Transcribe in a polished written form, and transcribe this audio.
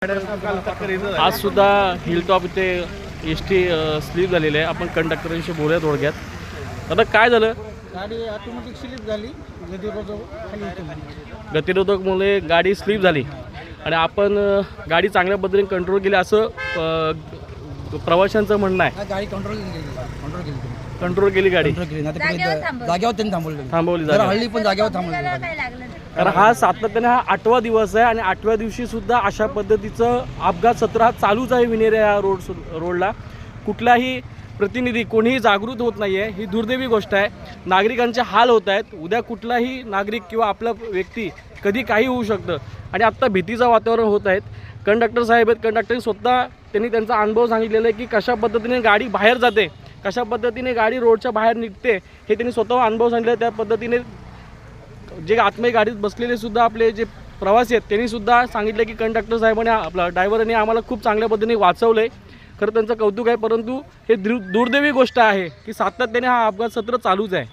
आज सुद्धा हिलटॉप इथे एस.टी. स्लीप झालेली आहे. आपण कंडक्टरांशी बोलूया थोडक्यात. आता काय झालं? गाडी ऑटोमॅटिक स्लिप झाली, गतिरोधकमुळे गाडी स्लीप झाली आणि आपण गाडी चांगल्या पद्धतीने कंट्रोल केली असं प्रवाशांचं म्हणणं आहे. गाडी कंट्रोल केली गाडी जागेवर त्यांनी थांबवली हल्ली पण जागेवर थांबवली. कारण हा सातत्याने हा 8वा दिवस आहे आणि 8व्या दिवशी सुद्धा अशा पद्धतीचं अपघात सत्र हा चालूच आहे. विनेर या रोडला कुठलाही प्रतिनिधी कोणीही जागृत होत नाही आहे. ही दुर्दैवी गोष्ट आहे. नागरिकांचे हाल होत आहेत. उद्या कुठलाही नागरिक किंवा आपला व्यक्ती कधी काही होऊ शकतं आणि आत्ता भीतीचं वातावरण होत आहेत. कंडक्टर साहेब आहेत, कंडक्टर स्वतः त्यांनी त्यांचा अनुभव सांगितलेला आहे की कशा पद्धतीने गाडी बाहेर जाते, कशा पद्धतीने गाडी रोडच्या बाहेर निघते हे त्यांनी स्वतः अनुभव सांगितले. त्या पद्धतीने जे आत्मय गाडीत बसलेले सुद्धा आपले जे प्रवासी आहेत त्यांनी सुद्धा सांगितलं की कंडक्टर साहेबांनी आपला ड्रायव्हरने आम्हाला खूप चांगल्या पद्धतीने वाचवलं आहे. खरं त्यांचं कौतुक आहे. परंतु हे दुर्दैवी गोष्ट आहे की सातत्याने हा अपघात सत्र चालूच आहे.